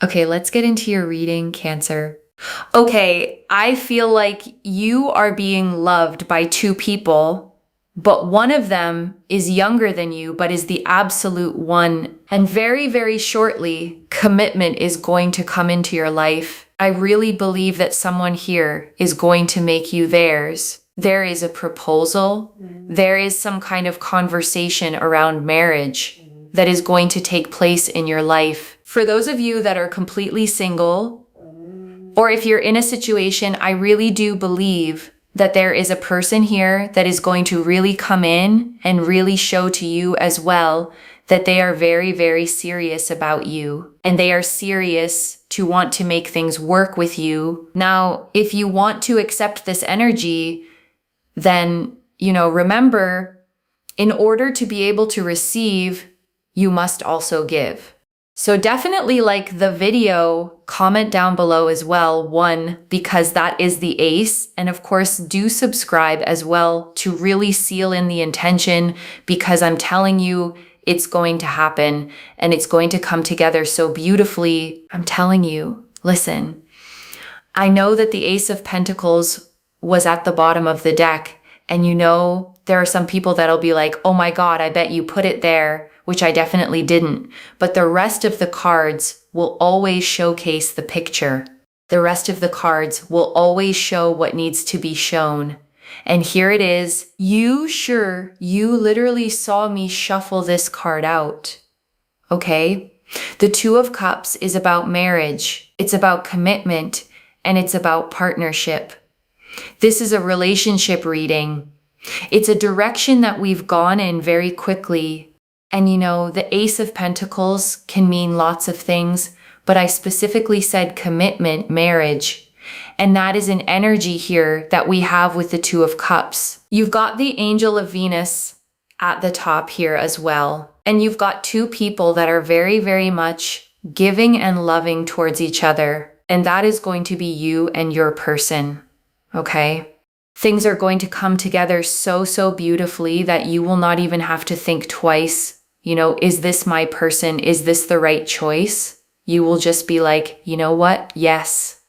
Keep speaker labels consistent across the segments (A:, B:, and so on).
A: Okay, let's get into your reading, Cancer. Okay, I feel like you are being loved by two people, but one of them is younger than you, but is the absolute one. And very, very shortly, commitment is going to come into your life. I really believe that someone here is going to make you theirs. There is a proposal. There is some kind of conversation around marriage that is going to take place in your life. For those of you that are completely single, or if you're in a situation, I really do believe that there is a person here that is going to really come in and really show to you as well that they are very, very serious about you. And they are serious to want to make things work with you. Now, if you want to accept this energy, then, remember, in order to be able to receive, you must also give. So definitely like the video, comment down below as well, one, because that is the ace. And of course, do subscribe as well to really seal in the intention, because I'm telling you, it's going to happen and it's going to come together so beautifully. I'm telling you, listen, I know that the Ace of Pentacles was at the bottom of the deck. And there are some people that'll be like, oh my God, I bet you put it there, which I definitely didn't. But the rest of the cards will always showcase the picture. The rest of the cards will always show what needs to be shown. And here it is. You literally saw me shuffle this card out. Okay? The Two of Cups is about marriage. It's about commitment, and it's about partnership. This is a relationship reading. It's a direction that we've gone in very quickly. And the Ace of Pentacles can mean lots of things, but I specifically said commitment, marriage. And that is an energy here that we have with the Two of Cups. You've got the Angel of Venus at the top here as well. And you've got two people that are very, very much giving and loving towards each other. And that is going to be you and your person. Okay? Things are going to come together so, so beautifully that you will not even have to think twice. Is this my person? Is this the right choice? You will just be like, you know what? Yes,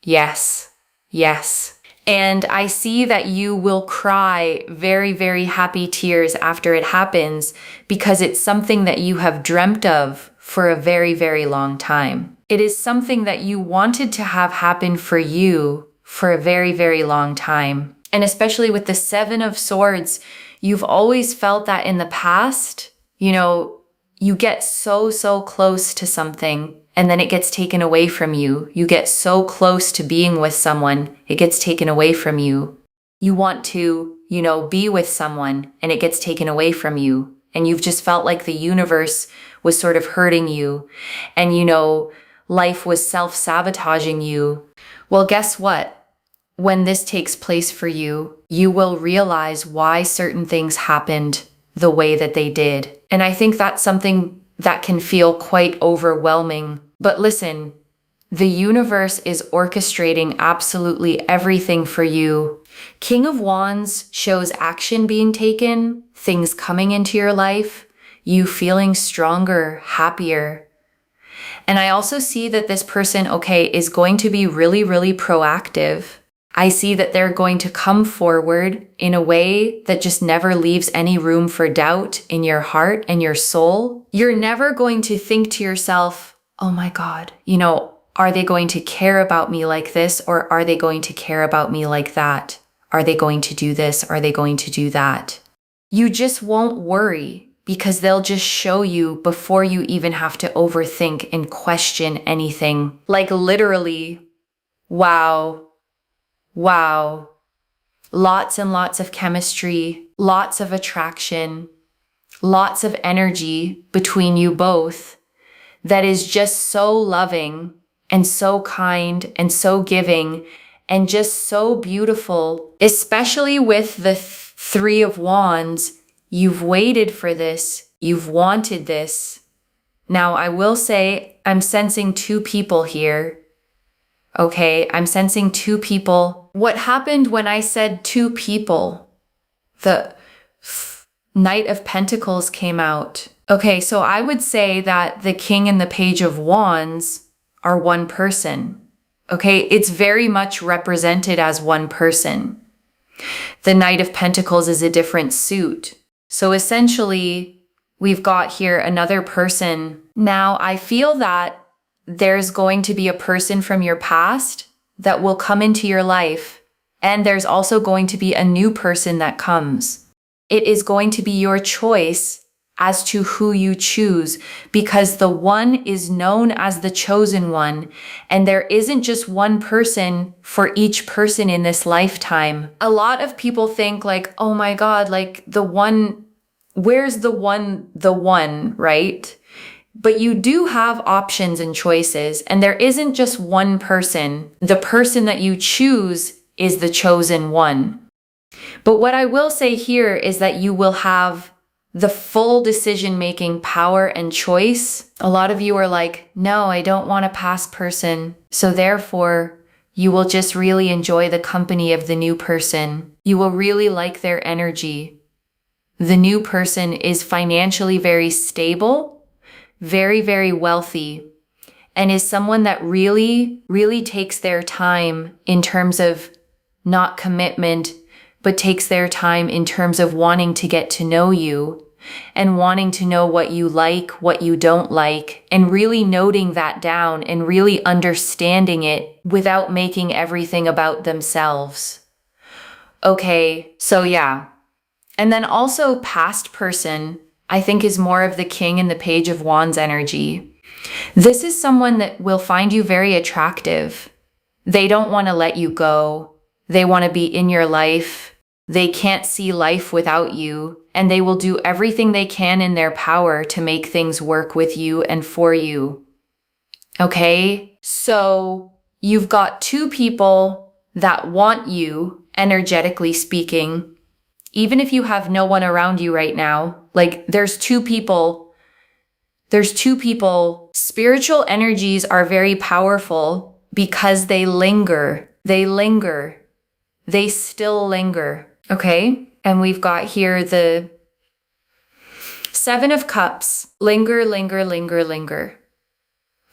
A: yes, yes. And I see that you will cry very, very happy tears after it happens, because it's something that you have dreamt of for a very, very long time. It is something that you wanted to have happen for you for a very, very long time. And especially with the Seven of Swords, you've always felt that in the past, you get so, so close to something and then it gets taken away from you. You get so close to being with someone, it gets taken away from you. You want to, be with someone and it gets taken away from you. And you've just felt like the universe was sort of hurting you. And, life was self-sabotaging you. Well, guess what? When this takes place for you, you will realize why certain things happened the way that they did. And I think that's something that can feel quite overwhelming. But listen, the universe is orchestrating absolutely everything for you. King of Wands shows action being taken, things coming into your life, you feeling stronger, happier. And I also see that this person, is going to be really, really proactive. I see that they're going to come forward in a way that just never leaves any room for doubt in your heart and your soul. You're never going to think to yourself, oh my God, are they going to care about me like this? Or are they going to care about me like that? Are they going to do this? Are they going to do that? You just won't worry, because they'll just show you before you even have to overthink and question anything. Like literally, wow. Wow. Lots and lots of chemistry, lots of attraction, lots of energy between you both that is just so loving and so kind and so giving and just so beautiful, especially with the Three of Wands. You've waited for this. You've wanted this. Now, I will say I'm sensing two people here. Okay, I'm sensing two people. What happened when I said two people? The Knight of Pentacles came out. Okay, so I would say that the King and the Page of Wands are one person. Okay, it's very much represented as one person. The Knight of Pentacles is a different suit. So essentially, we've got here another person. Now, I feel that there's going to be a person from your past that will come into your life, and there's also going to be a new person that comes. It is going to be your choice as to who you choose, because the one is known as the chosen one, and there isn't just one person for each person in this lifetime. A lot of people think like, oh my God, like the one, where's the one, right? But you do have options and choices, and there isn't just one person. The person that you choose is the chosen one. But what I will say here is that you will have the full decision-making power and choice. A lot of you are like, no, I don't want a past person. So therefore, you will just really enjoy the company of the new person. You will really like their energy. The new person is financially very stable, very, very wealthy, and is someone that really, really takes their time in terms of not commitment, but takes their time in terms of wanting to get to know you and wanting to know what you like, what you don't like, and really noting that down and really understanding it without making everything about themselves. Okay, so yeah. And then also past person, I think is more of the King and the Page of Wands energy. This is someone that will find you very attractive. They don't want to let you go. They want to be in your life. They can't see life without you, and they will do everything they can in their power to make things work with you and for you. Okay? So you've got two people that want you, energetically speaking, even if you have no one around you right now. Like there's two people. Spiritual energies are very powerful because they linger. They still linger. Okay, and we've got here the Seven of Cups. Linger.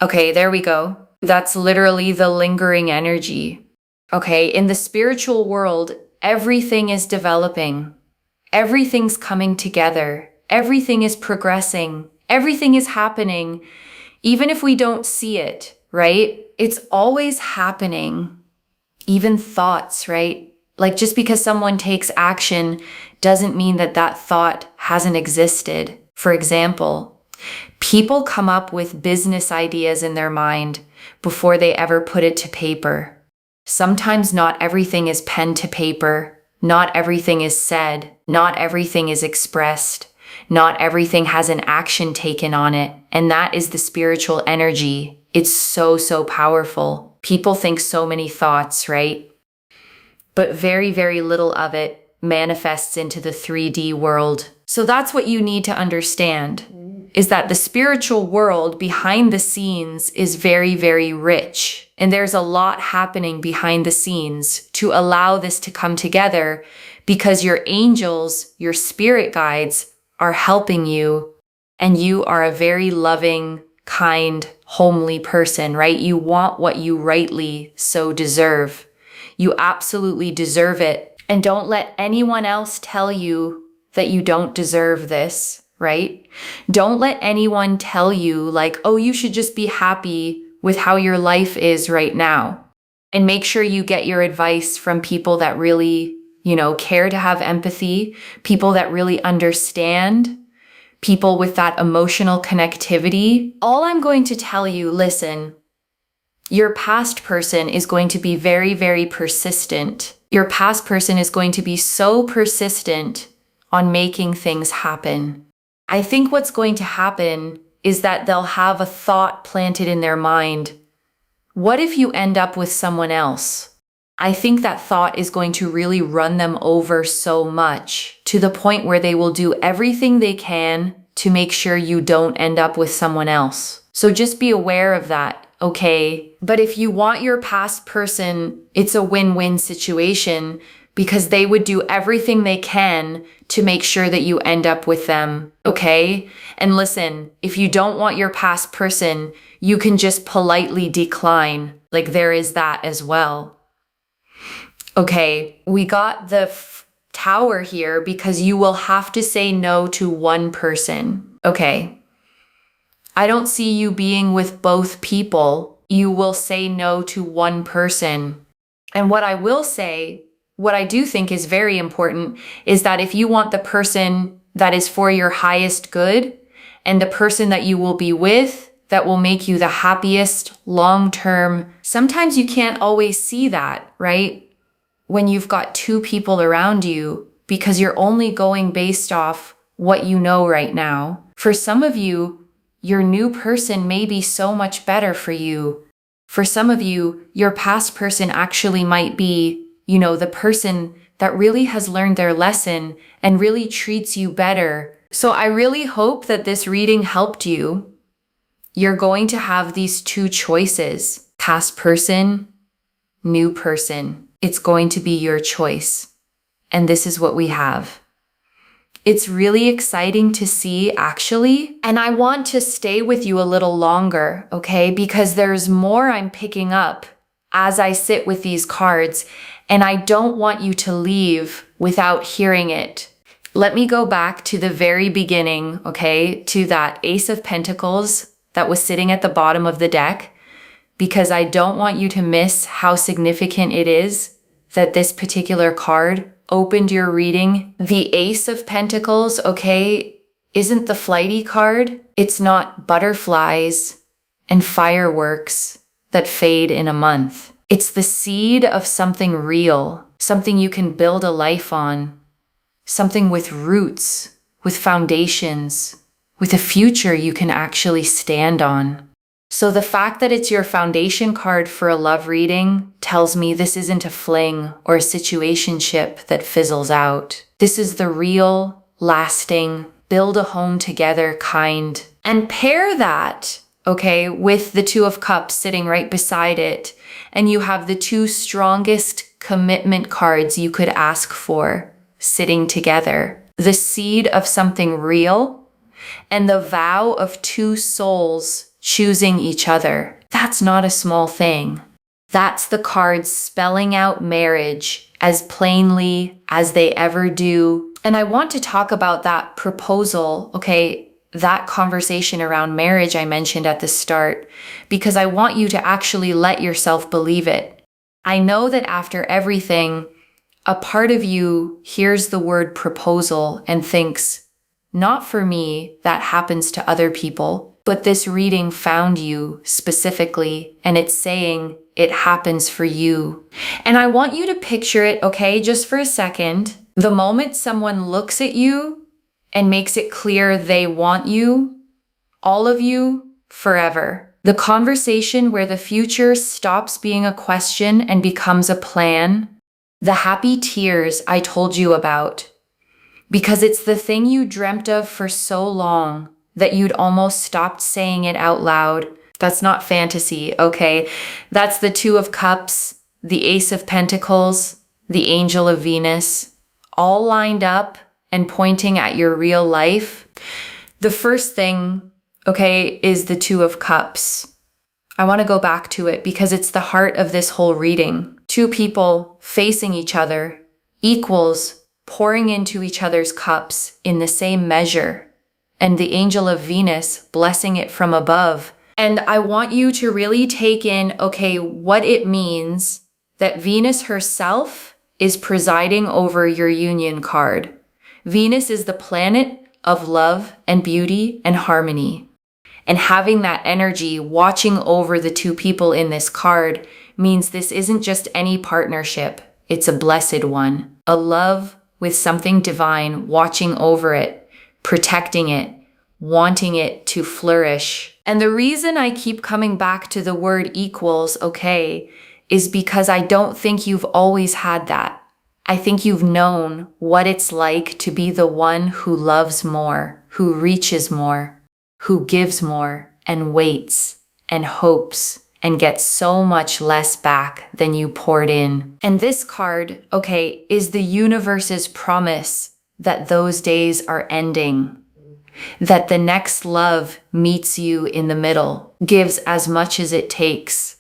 A: Okay, there we go. That's literally the lingering energy. Okay, in the spiritual world, everything is developing. Everything's coming together. Everything is progressing. Everything is happening. Even if we don't see it, right? It's always happening. Even thoughts, right? Like just because someone takes action doesn't mean that that thought hasn't existed. For example, people come up with business ideas in their mind before they ever put it to paper. Sometimes not everything is pen to paper. Not everything is said. Not everything is expressed. Not everything has an action taken on it. And that is the spiritual energy. It's so, so powerful. People think so many thoughts, right? But very, very little of it manifests into the 3D world. So that's what you need to understand, is that the spiritual world behind the scenes is very, very rich. And there's a lot happening behind the scenes to allow this to come together, because your angels, your spirit guides are helping you, and you are a very loving, kind, homely person, right? You want what you rightly so deserve. You absolutely deserve it. And don't let anyone else tell you that you don't deserve this, right? Don't let anyone tell you like, oh, you should just be happy with how your life is right now. And make sure you get your advice from people that really, care to have empathy, people that really understand, people with that emotional connectivity. All I'm going to tell you, listen, your past person is going to be very, very persistent. Your past person is going to be so persistent on making things happen. I think what's going to happen is that they'll have a thought planted in their mind. What if you end up with someone else? I think that thought is going to really run them over so much, to the point where they will do everything they can to make sure you don't end up with someone else. So just be aware of that. Okay, but if you want your past person, it's a win-win situation, because they would do everything they can to make sure that you end up with them, okay? And listen, if you don't want your past person, you can just politely decline. Like, there is that as well. Okay, we got the Tower here because you will have to say no to one person. Okay, I don't see you being with both people. You will say no to one person. And what I will say, what I do think is very important, is that if you want the person that is for your highest good and the person that you will be with that will make you the happiest long term, sometimes you can't always see that, right? When you've got two people around you, because you're only going based off what you know right now. For some of you, your new person may be so much better for you. For some of you, your past person actually might be, the person that really has learned their lesson and really treats you better. So I really hope that this reading helped you. You're going to have these two choices: past person, new person. It's going to be your choice. And this is what we have. It's really exciting to see, actually. And I want to stay with you a little longer, okay? Because there's more I'm picking up as I sit with these cards, and I don't want you to leave without hearing it. Let me go back to the very beginning, okay? To that Ace of Pentacles that was sitting at the bottom of the deck, because I don't want you to miss how significant it is that this particular card opened your reading. The Ace of Pentacles, okay, isn't the flighty card. It's not butterflies and fireworks that fade in a month. It's the seed of something real, something you can build a life on, something with roots, with foundations, with a future you can actually stand on. So the fact that it's your foundation card for a love reading tells me this isn't a fling or a situationship that fizzles out. This is the real, lasting, build a home together kind. And pair that, okay, with the Two of Cups sitting right beside it, and you have the two strongest commitment cards you could ask for sitting together. The seed of something real and the vow of two souls choosing each other. That's not a small thing. That's the cards spelling out marriage as plainly as they ever do. And I want to talk about that proposal, okay, that conversation around marriage I mentioned at the start, because I want you to actually let yourself believe it. I know that after everything, a part of you hears the word proposal and thinks, not for me, that happens to other people. But this reading found you specifically, and it's saying it happens for you. And I want you to picture it, okay, just for a second. The moment someone looks at you and makes it clear they want you, all of you, forever. The conversation where the future stops being a question and becomes a plan. The happy tears I told you about. Because it's the thing you dreamt of for so long that you'd almost stopped saying it out loud. That's not fantasy, okay? That's the Two of Cups, the Ace of Pentacles, the Angel of Venus, all lined up and pointing at your real life. The first thing, okay, is the Two of Cups. I want to go back to it because it's the heart of this whole reading. Two people facing each other, equals pouring into each other's cups in the same measure. And the Angel of Venus blessing it from above. And I want you to really take in, okay, what it means that Venus herself is presiding over your union card. Venus is the planet of love and beauty and harmony. And having that energy watching over the two people in this card means this isn't just any partnership. It's a blessed one. A love with something divine watching over it, protecting it, wanting it to flourish. And the reason I keep coming back to the word equals, okay, is because I don't think you've always had that. I think you've known what it's like to be the one who loves more, who reaches more, who gives more, and waits, and hopes, and get so much less back than you poured in. And this card, okay, is the universe's promise that those days are ending, that the next love meets you in the middle, gives as much as it takes,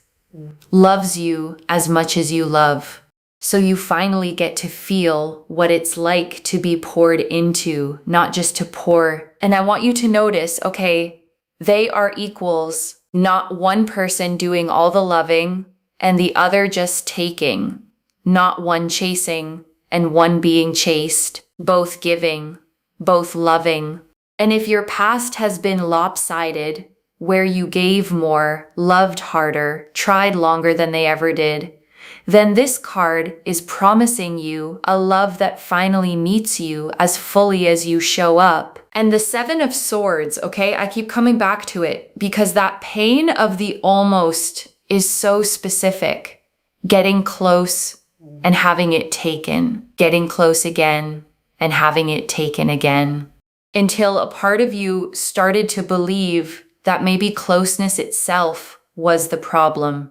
A: loves you as much as you love. So you finally get to feel what it's like to be poured into, not just to pour. And I want you to notice, okay, they are equals, not one person doing all the loving and the other just taking, not one chasing and one being chased, both giving, both loving. And if your past has been lopsided, where you gave more, loved harder, tried longer than they ever did, then this card is promising you a love that finally meets you as fully as you show up. And the Seven of Swords, okay, I keep coming back to it because that pain of the almost is so specific. Getting close and having it taken, getting close again and having it taken again, until a part of you started to believe that maybe closeness itself was the problem,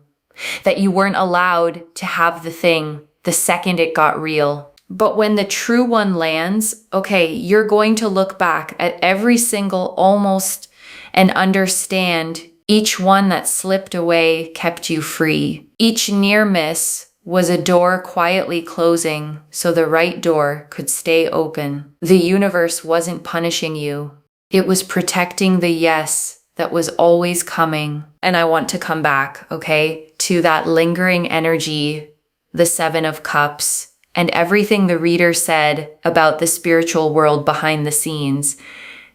A: that you weren't allowed to have the thing the second it got real. But when the true one lands, okay, you're going to look back at every single almost and understand each one that slipped away kept you free. Each near miss was a door quietly closing so the right door could stay open. The universe wasn't punishing you. It was protecting the yes that was always coming. And I want to come back, okay, to that lingering energy, the Seven of Cups, and everything the reader said about the spiritual world behind the scenes,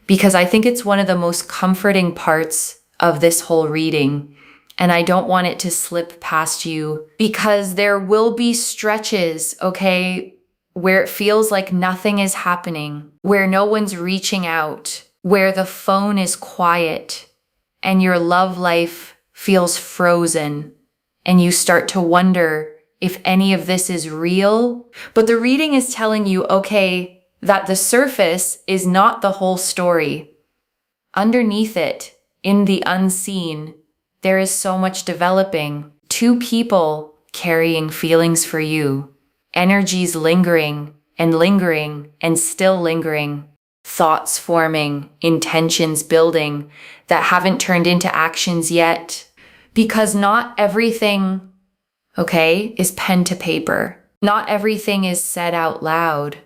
A: because I think it's one of the most comforting parts of this whole reading. And I don't want it to slip past you because there will be stretches, okay, where it feels like nothing is happening, where no one's reaching out, where the phone is quiet and your love life feels frozen and you start to wonder if any of this is real. But the reading is telling you, okay, that the surface is not the whole story. Underneath it, in the unseen, there is so much developing. Two people carrying feelings for you, energies lingering and still lingering, thoughts forming, intentions building that haven't turned into actions yet. Because not everything, okay, is pen to paper. Not everything is said out loud.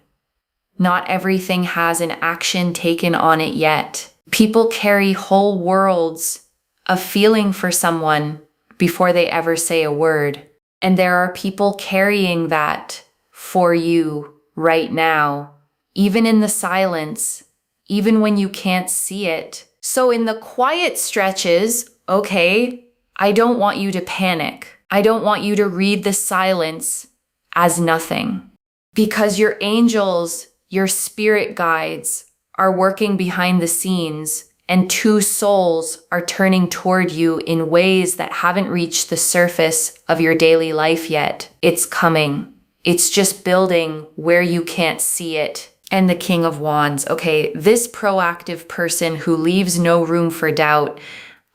A: Not everything has an action taken on it yet. People carry whole worlds of feeling for someone before they ever say a word. And there are people carrying that for you right now, even in the silence, even when you can't see it. So in the quiet stretches, okay, I don't want you to panic. I don't want you to read the silence as nothing, because your angels, your spirit guides are working behind the scenes, and two souls are turning toward you in ways that haven't reached the surface of your daily life yet. It's coming. It's just building where you can't see it. And the King of Wands, okay, this proactive person who leaves no room for doubt,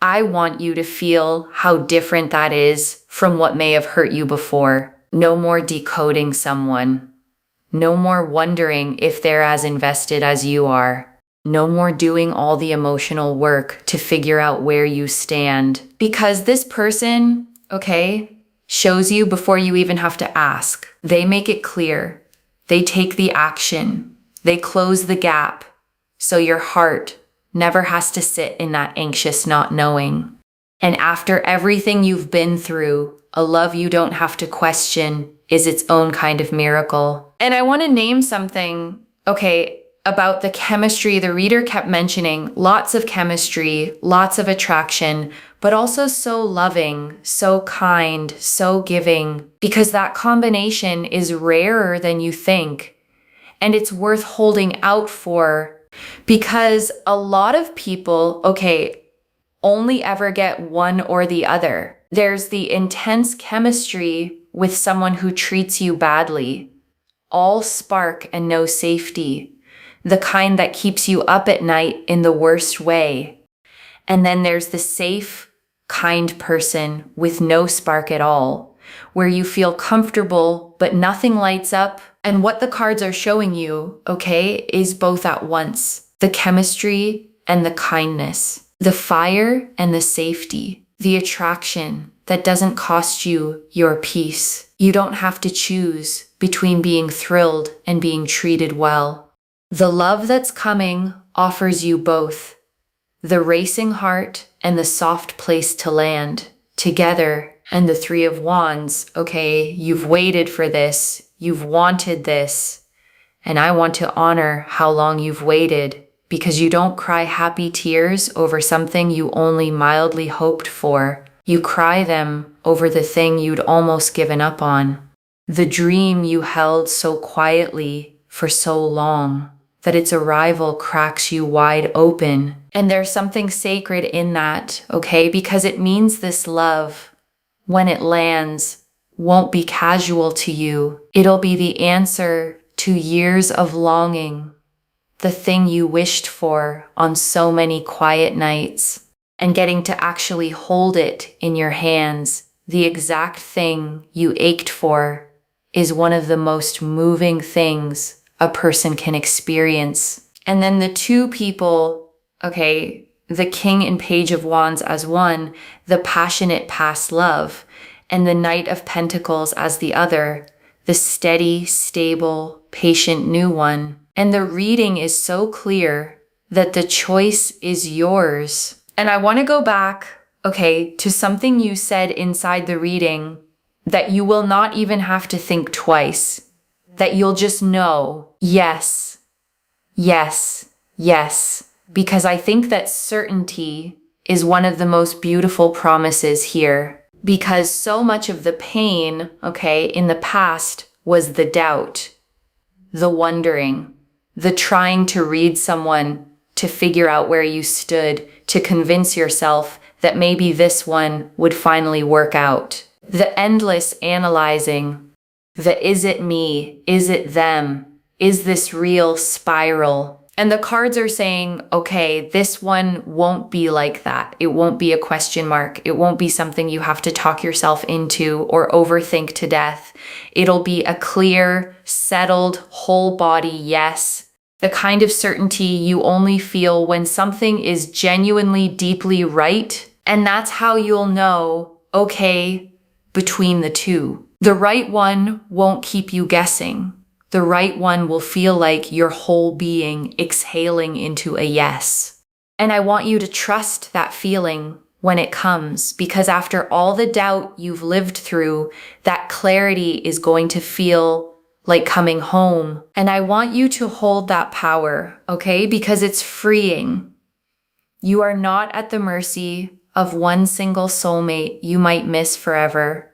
A: I want you to feel how different that is from what may have hurt you before. No more decoding someone. No more wondering if they're as invested as you are. No more doing all the emotional work to figure out where you stand. Because this person, okay, shows you before you even have to ask. They make it clear. They take the action. They close the gap. So your heart never has to sit in that anxious not knowing. And after everything you've been through, a love you don't have to question is its own kind of miracle. And I want to name something, okay, about the chemistry. The reader kept mentioning lots of chemistry, lots of attraction, but also so loving, so kind, so giving, because that combination is rarer than you think. And it's worth holding out for, because a lot of people, okay, only ever get one or the other. There's the intense chemistry with someone who treats you badly, all spark and no safety, the kind that keeps you up at night in the worst way. And then there's the safe, kind person with no spark at all, where you feel comfortable but nothing lights up. And what the cards are showing you, okay, is both at once. The chemistry and the kindness, the fire and the safety, the attraction that doesn't cost you your peace. You don't have to choose between being thrilled and being treated well. The love that's coming offers you both, the racing heart and the soft place to land together. And the Three of Wands, okay, you've waited for this, you've wanted this, and I want to honor how long you've waited, because you don't cry happy tears over something you only mildly hoped for. You cry them over the thing you'd almost given up on, the dream you held so quietly for so long that its arrival cracks you wide open. And there's something sacred in that, okay, because it means this love, when it lands, won't be casual to you. It'll be the answer to years of longing, the thing you wished for on so many quiet nights, and getting to actually hold it in your hands, the exact thing you ached for, is one of the most moving things a person can experience. And then the two people, okay, the King and Page of Wands as one, the passionate past love, and the Knight of Pentacles as the other, the steady, stable, patient new one. And the reading is so clear that the choice is yours. And I want to go back, okay, to something you said inside the reading, that you will not even have to think twice, that you'll just know, yes, yes, yes. Because I think that certainty is one of the most beautiful promises here. Because so much of the pain, okay, in the past was the doubt, the wondering, the trying to read someone to figure out where you stood, to convince yourself that maybe this one would finally work out. The endless analyzing, the is it me, is it them, is this real spiral. And the cards are saying, okay, this one won't be like that. It won't be a question mark. It won't be something you have to talk yourself into or overthink to death. It'll be a clear, settled, whole body yes. The kind of certainty you only feel when something is genuinely deeply right. And that's how you'll know, okay, between the two. The right one won't keep you guessing. The right one will feel like your whole being exhaling into a yes. And I want you to trust that feeling when it comes, because after all the doubt you've lived through, that clarity is going to feel like coming home. And I want you to hold that power, okay? Because it's freeing. You are not at the mercy of one single soulmate you might miss forever.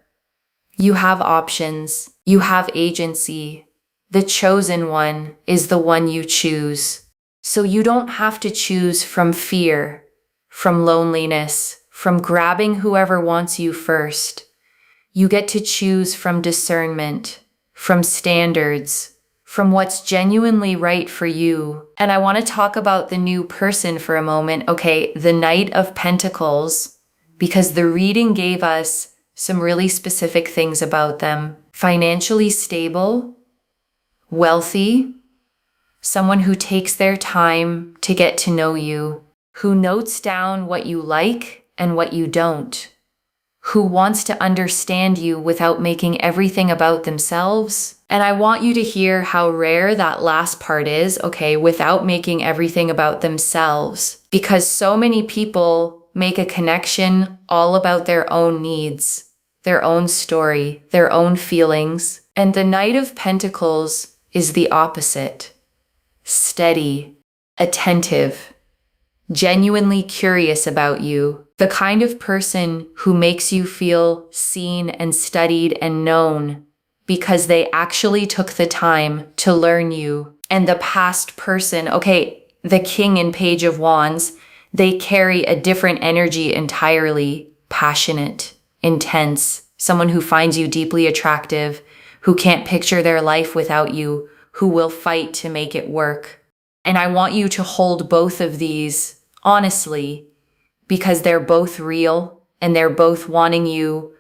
A: You have options. You have agency. The chosen one is the one you choose. So you don't have to choose from fear, from loneliness, from grabbing whoever wants you first. You get to choose from discernment, from standards, from what's genuinely right for you. And I want to talk about the new person for a moment. Okay, the Knight of Pentacles, because the reading gave us some really specific things about them. Financially stable, wealthy, someone who takes their time to get to know you, who notes down what you like and what you don't, who wants to understand you without making everything about themselves. And I want you to hear how rare that last part is, okay, without making everything about themselves, because so many people make a connection all about their own needs, their own story, their own feelings. And the Knight of Pentacles is the opposite. Steady, attentive, genuinely curious about you, the kind of person who makes you feel seen and studied and known because they actually took the time to learn you. And the past person, okay, the King and Page of Wands, they carry a different energy entirely, passionate, intense, someone who finds you deeply attractive, who can't picture their life without you, who will fight to make it work. And I want you to hold both of these honestly, because they're both real and they're both wanting you.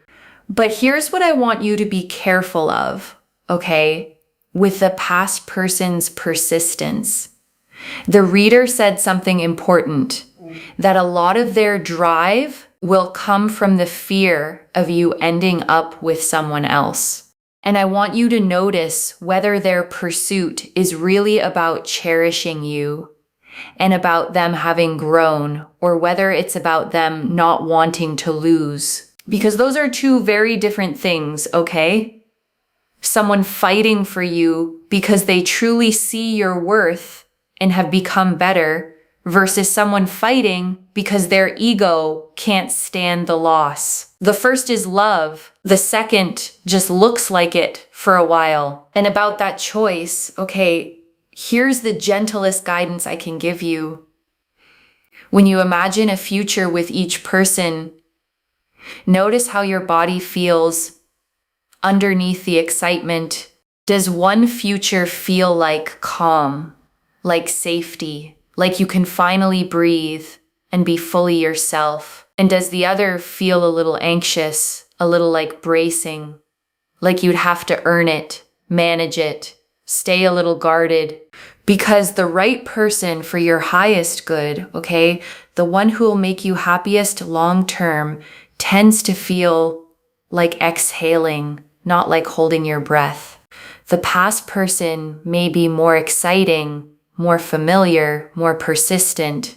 A: But here's what I want you to be careful of, okay? With the past person's persistence. The reader said something important, that a lot of their drive will come from the fear of you ending up with someone else. And I want you to notice whether their pursuit is really about cherishing you and about them having grown, or whether it's about them not wanting to lose. Because those are two very different things, okay? Someone fighting for you because they truly see your worth and have become better, versus someone fighting because their ego can't stand the loss. The first is love. The second just looks like it for a while. And about that choice, okay, here's the gentlest guidance I can give you. When you imagine a future with each person, notice how your body feels underneath the excitement. Does one future feel like calm, like safety, like you can finally breathe and be fully yourself? And does the other feel a little anxious, a little like bracing, like you'd have to earn it, manage it, stay a little guarded? Because the right person for your highest good, okay, the one who will make you happiest long term, tends to feel like exhaling, not like holding your breath. The past person may be more exciting, more familiar, more persistent,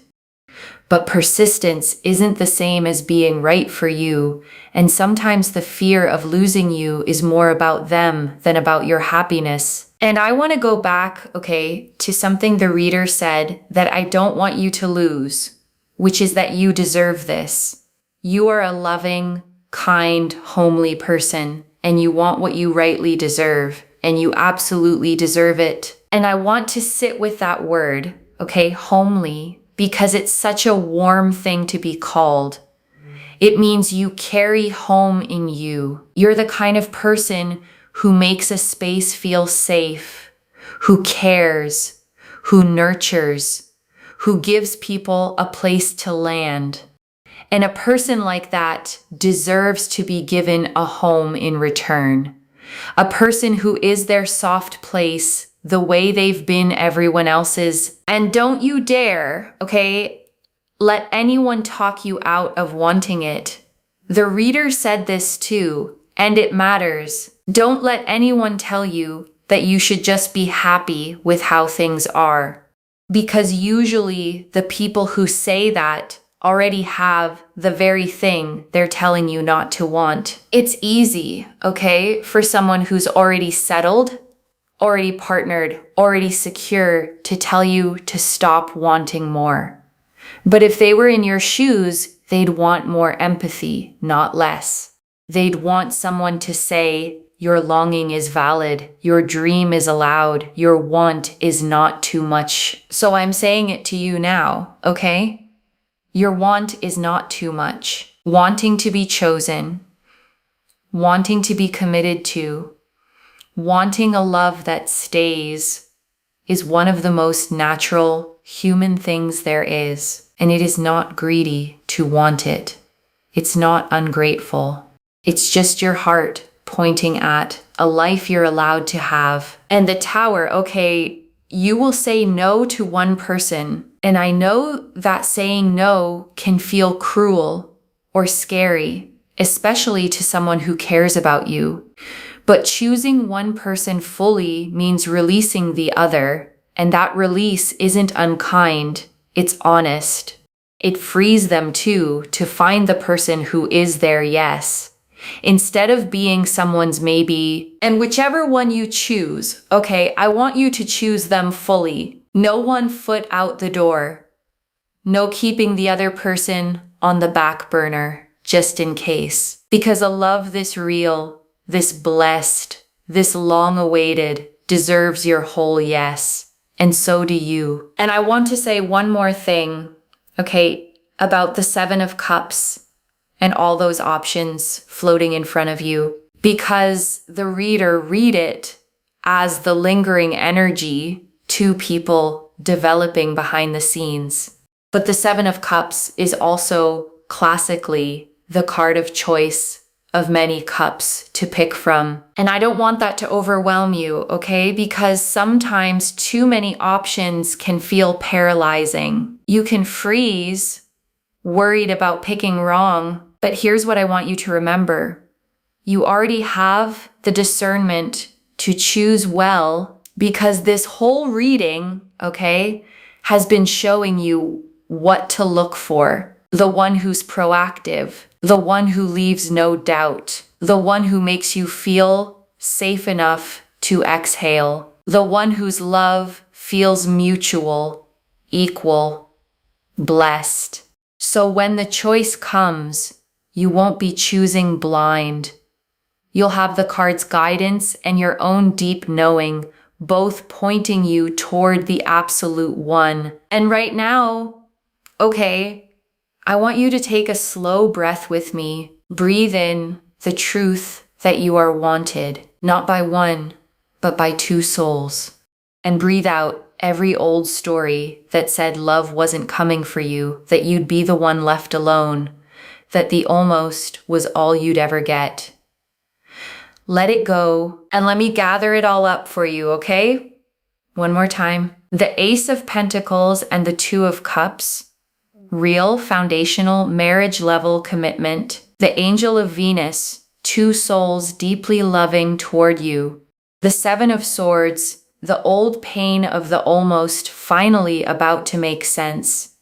A: but persistence isn't the same as being right for you, and sometimes the fear of losing you is more about them than about your happiness. And I want to go back, okay, to something the reader said that I don't want you to lose, which is that you deserve this. You are a loving, kind, homely person, and you want what you rightly deserve, and you absolutely deserve it. And I want to sit with that word, okay, homely, because it's such a warm thing to be called. It means you carry home in you. You're the kind of person who makes a space feel safe, who cares, who nurtures, who gives people a place to land. And a person like that deserves to be given a home in return. A person who is their soft place the way they've been everyone else's. And don't you dare, okay, let anyone talk you out of wanting it. The reader said this too, and it matters. Don't let anyone tell you that you should just be happy with how things are. Because usually the people who say that already have the very thing they're telling you not to want. It's easy, okay, for someone who's already settled, already partnered, already secure to tell you to stop wanting more. But if they were in your shoes, they'd want more empathy, not less. They'd want someone to say, your longing is valid, your dream is allowed, your want is not too much. So I'm saying it to you now, okay? Your want is not too much. Wanting to be chosen, wanting to be committed to, wanting a love that stays is one of the most natural human things there is. And it is not greedy to want it. It's not ungrateful. It's just your heart pointing at a life you're allowed to have. And the tower, okay, you will say no to one person. And I know that saying no can feel cruel or scary, especially to someone who cares about you. But choosing one person fully means releasing the other. And that release isn't unkind, it's honest. It frees them too to find the person who is their yes, instead of being someone's maybe. And whichever one you choose, okay, I want you to choose them fully. No one foot out the door. No keeping the other person on the back burner, just in case. Because a love this real, this blessed, this long-awaited deserves your whole yes. And so do you. And I want to say one more thing, okay, about the Seven of Cups and all those options floating in front of you. Because the reader read it as the lingering energy, two people developing behind the scenes. But the Seven of Cups is also classically the card of choice of many cups to pick from. And I don't want that to overwhelm you, okay? Because sometimes too many options can feel paralyzing. You can freeze, worried about picking wrong. But here's what I want you to remember. You already have the discernment to choose well, because this whole reading, okay, has been showing you what to look for. The one who's proactive, the one who leaves no doubt, the one who makes you feel safe enough to exhale, the one whose love feels mutual, equal, blessed. So when the choice comes, you won't be choosing blind. You'll have the card's guidance and your own deep knowing, both pointing you toward the absolute one. And right now, okay, I want you to take a slow breath with me. Breathe in the truth that you are wanted, not by one, but by two souls. And breathe out every old story that said love wasn't coming for you, that you'd be the one left alone, that the almost was all you'd ever get. Let it go, and let me gather it all up for you, okay? One more time. The Ace of Pentacles and the Two of Cups, real, foundational, marriage-level commitment. The Angel of Venus, two souls deeply loving toward you. The Seven of Swords, the old pain of the almost finally about to make sense.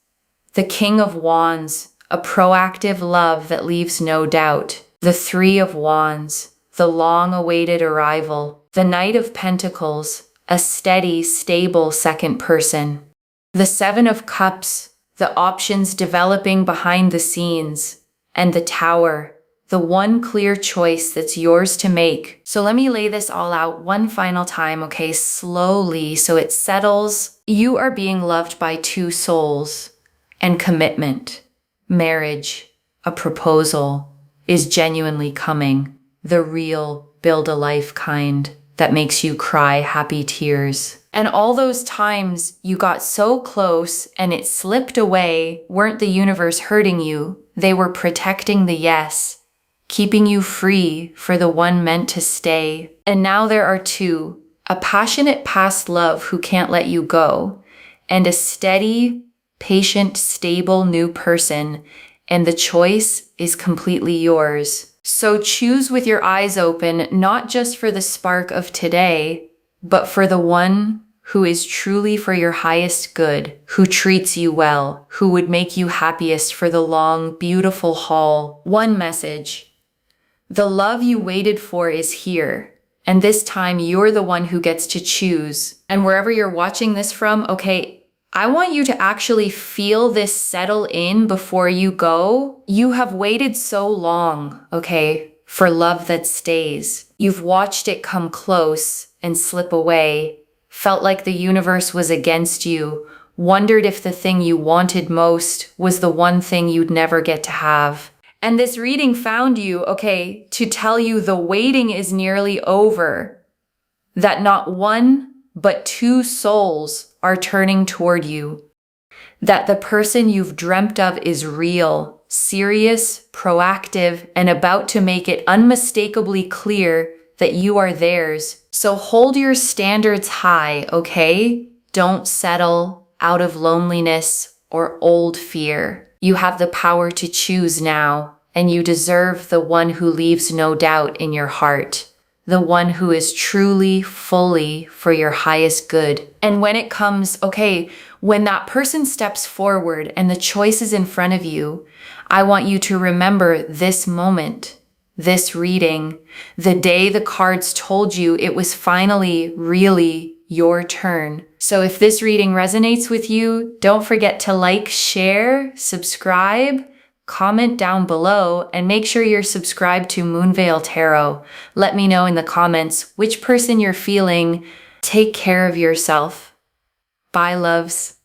A: The King of Wands, a proactive love that leaves no doubt. The Three of Wands, the long-awaited arrival. The Knight of Pentacles, a steady, stable second person. The Seven of Cups, the options developing behind the scenes. And the Tower, the one clear choice that's yours to make. So let me lay this all out one final time, okay, slowly, so it settles. You are being loved by two souls, and commitment, marriage, a proposal, is genuinely coming. The real build-a-life kind that makes you cry happy tears. And all those times you got so close and it slipped away weren't the universe hurting you. They were protecting the yes, keeping you free for the one meant to stay. And now there are two, a passionate past love who can't let you go, and a steady, patient, stable new person, and the choice is completely yours. So choose with your eyes open, not just for the spark of today, but for the one who is truly for your highest good, who treats you well, who would make you happiest for the long, beautiful haul. One message. The love you waited for is here, and this time you're the one who gets to choose. And wherever you're watching this from, okay, I want you to actually feel this settle in before you go. You have waited so long, okay, for love that stays. You've watched it come close and slip away, felt like the universe was against you, wondered if the thing you wanted most was the one thing you'd never get to have. And this reading found you, okay, to tell you the waiting is nearly over, that not one, but two souls are turning toward you, that the person you've dreamt of is real, serious, proactive, and about to make it unmistakably clear that you are theirs. So hold your standards high, okay? Don't settle out of loneliness or old fear. You have the power to choose now, and you deserve the one who leaves no doubt in your heart. The one who is truly, fully for your highest good. And when it comes, okay, when that person steps forward and the choice is in front of you, I want you to remember this moment, this reading, the day the cards told you it was finally really your turn. So if this reading resonates with you, don't forget to like, share, subscribe, comment down below, and make sure you're subscribed to Moonveil Tarot. Let me know in the comments which person you're feeling. Take care of yourself. Bye, loves.